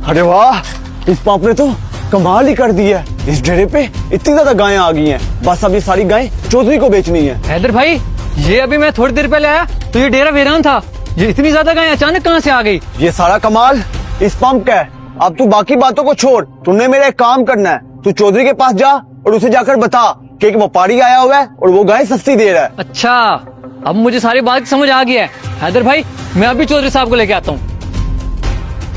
अरे वाह, इस पाप ने तो कमाल ही कर दी है। इस डेरे पे इतनी ज्यादा गायें आ गई हैं, बस अब ये सारी गायें चौधरी को बेचनी है। हैदर भाई, ये अभी मैं थोड़ी देर पहले आया तो ये डेरा वीरान था। ये इतनी ज्यादा गायें अचानक कहाँ से आ गई? ये सारा कमाल इस पंप का है। अब तू बाकी बातों को छोड़, तूने मेरा एक काम करना है। तू चौधरी के पास जा और उसे जाकर बता कि एक व्यापारी आया हुआ है और वो गाय सस्ती दे रहा है। अच्छा, अब मुझे सारी बात समझ आ गया है। हैदर भाई, मैं अभी चौधरी साहब को लेके आता हूँ।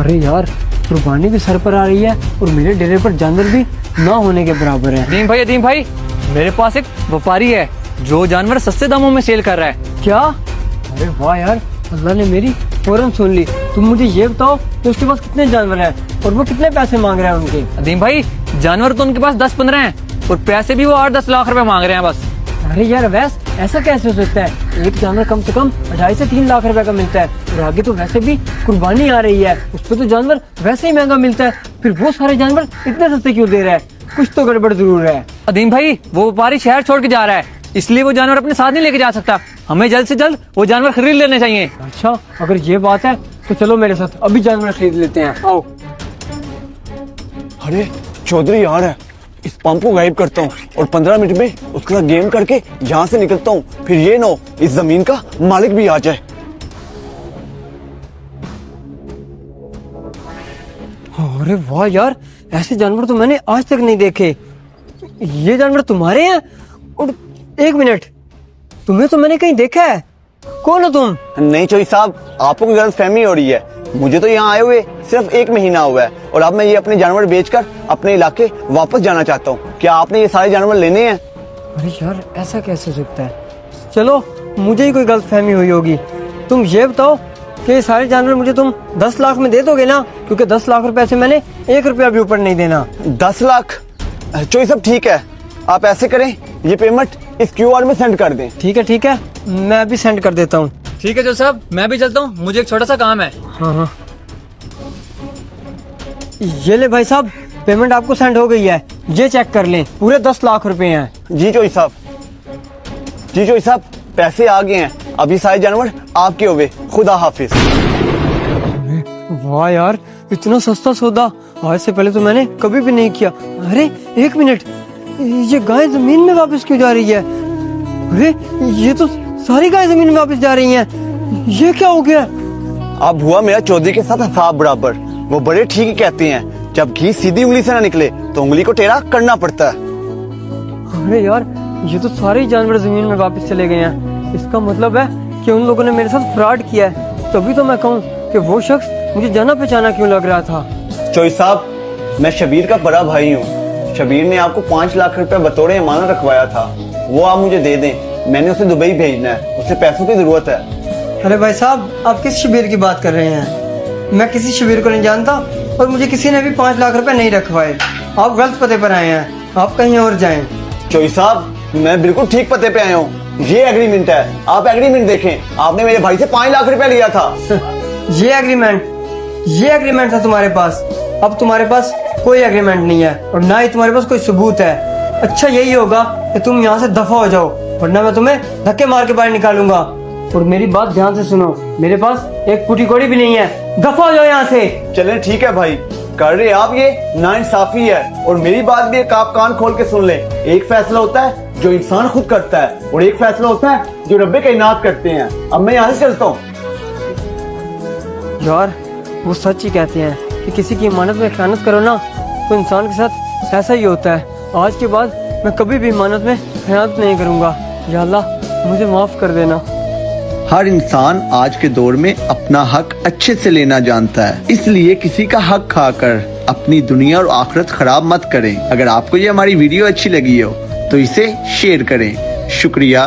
अरे यार, कुर्बानी भी सर पर आ रही है और मेरे डेरे पर जानवर भी ना होने के बराबर है। अदीम भाई, मेरे पास एक व्यापारी है जो जानवर सस्ते दामों में सेल कर रहा है। क्या? अरे वाह यार, अल्लाह ने मेरी फौरन सुन ली। तुम मुझे ये बताओ कि उसके पास कितने जानवर हैं और वो कितने पैसे मांग रहे हैं उनके? अदीम भाई, जानवर तो उनके पास 10-15 हैं और पैसे भी वो 8-10 लाख रुपए मांग रहे हैं बस। अरे यार वैस, ऐसा कैसे हो सकता है? एक जानवर कम से कम 2.5 से 3 लाख रुपए का मिलता है और आगे तो वैसे भी कुर्बानी आ रही है, उस पर तो जानवर वैसे ही महंगा मिलता है। फिर वो सारे जानवर इतने सस्ते क्यों दे रहा है? कुछ तो गड़बड़ जरूर है। अदीम भाई, वो व्यापारी शहर छोड़ के जा रहा है, इसलिए वो जानवर अपने साथ नहीं लेके जा सकता। हमें जल्द से जल्द वो जानवर खरीद लेने चाहिए। अच्छा, अगर ये बात है तो चलो मेरे साथ, अभी जानवर खरीद लेते हैं। आओ। अरे चौधरी यार है, इस पंप को गायब करता हूँ और 15 मिनट में उसके साथ गेम करके यहाँ से निकलता हूँ। फिर ये ना हो इस जमीन का मालिक भी आ जाए। अरे वाह यार, ऐसे जानवर तो मैंने आज तक नहीं देखे। ये जानवर तुम्हारे हैं? और एक मिनट, तुम्हें तो मैंने कहीं देखा है। कौन हो तुम? नहीं चौधरी साहब, आपको कोई गलतफहमी हो रही है। मुझे तो यहाँ आए हुए सिर्फ 1 महीना हुआ है और अब मैं ये अपने जानवर बेचकर अपने इलाके वापस जाना चाहता हूँ। क्या आपने ये सारे जानवर लेने हैं? अरे यार, ऐसा कैसे हो सकता है? चलो, मुझे ही कोई गलतफहमी हुई होगी। तुम ये बताओ कि ये सारे जानवर मुझे तुम 10 लाख में दे दोगे ना? क्योंकि 10 लाख रुपए से मैंने 1 रुपया भी ऊपर नहीं देना। 10 लाख? चौधरी साहब ठीक है, आप ऐसे करें, ये पेमेंट इस QR में सेंड कर दें। ठीक है, मैं अभी सेंड कर देता हूँ। ठीक है जो साहब, मैं भी चलता हूँ, मुझे एक छोटा सा काम है। हाँ, ये ले भाई साहब, पेमेंट आपको सेंड हो गई है। ये चेक कर लें, पूरे 10 लाख रुपए हैं। जी चौधरी साहब, पैसे आ गए हैं। अभी सारे जानवर आपके हुए। खुदा हाफिज। वाह यार, इतना सस्ता सौदा आज से पहले तो मैंने कभी भी नहीं किया। अरे एक मिनट, ये गाय जमीन में वापस क्यों जा रही है? अरे ये तो सारी गाय जमीन में वापस जा रही हैं। ये क्या हो गया? अब हुआ मेरा चौधरी के साथ हिसाब बराबर। वो बड़े ठीक ही कहते हैं, जब घी सीधी उंगली से ना निकले तो उंगली को टेढ़ा करना पड़ता है। अरे यार, ये तो सारे जानवर जमीन में वापस चले गए हैं। इसका मतलब है कि उन लोगों ने मेरे साथ फ्रॉड किया है। तभी तो मैं कहूँ कि वो शख्स मुझे जाना पहचाना क्यों लग रहा था। चौधरी साहब, मैं शबीर का बड़ा भाई हूँ। शबीर ने आपको 5 लाख रुपए बतौर अमानत रखवाया था, वो आप मुझे दे दें। मैंने उसे दुबई भेजना है, उसे पैसों की जरूरत है। अरे भाई साहब, आप किस शबीर की बात कर रहे हैं? मैं किसी शबीर को नहीं जानता और मुझे किसी ने भी 5 लाख रुपए नहीं रखवाए। आप गलत पते पर आए हैं, आप कहीं और जाएं। चौधरी साहब, मैं बिल्कुल ठीक पते पे आया हूँ। ये एग्रीमेंट है, आप एग्रीमेंट देखें। आपने मेरे भाई से 5 लाख रुपए लिया था। ये एग्रीमेंट था तुम्हारे पास। अब तुम्हारे पास कोई एग्रीमेंट नहीं है और ना ही तुम्हारे पास कोई सबूत है। अच्छा, यही होगा कि तुम यहाँ से दफा हो जाओ, वरना मैं तुम्हें धक्के मार के बाहर निकालूंगा। और मेरी बात ध्यान से सुनो, मेरे पास एक पुटी कोड़ी भी नहीं है। दफा हो जाओ यहाँ से। चलें ठीक है भाई, कर रहे आप ये नाइंसाफी है। और मेरी बात भी एक आप कान खोल के सुन ले। एक फैसला होता है जो इंसान खुद करता है और एक फैसला होता है जो रब्बे कायनात करते हैं। अब मैं यहाँ से चलता हूँ। यार, वो सच ही कहते हैं कि किसी की इमानत में खयानत करो ना तो इंसान के साथ ऐसा ही होता है। आज के बाद मैं कभी भी इमानत में खयानत नहीं करूँगा। या अल्लाह, मुझे माफ कर देना। हर इंसान आज के दौर में अपना हक अच्छे से लेना जानता है, इसलिए किसी का हक खाकर अपनी दुनिया और आखिरत खराब मत करें। अगर आपको ये हमारी वीडियो अच्छी लगी हो तो इसे शेयर करें। शुक्रिया।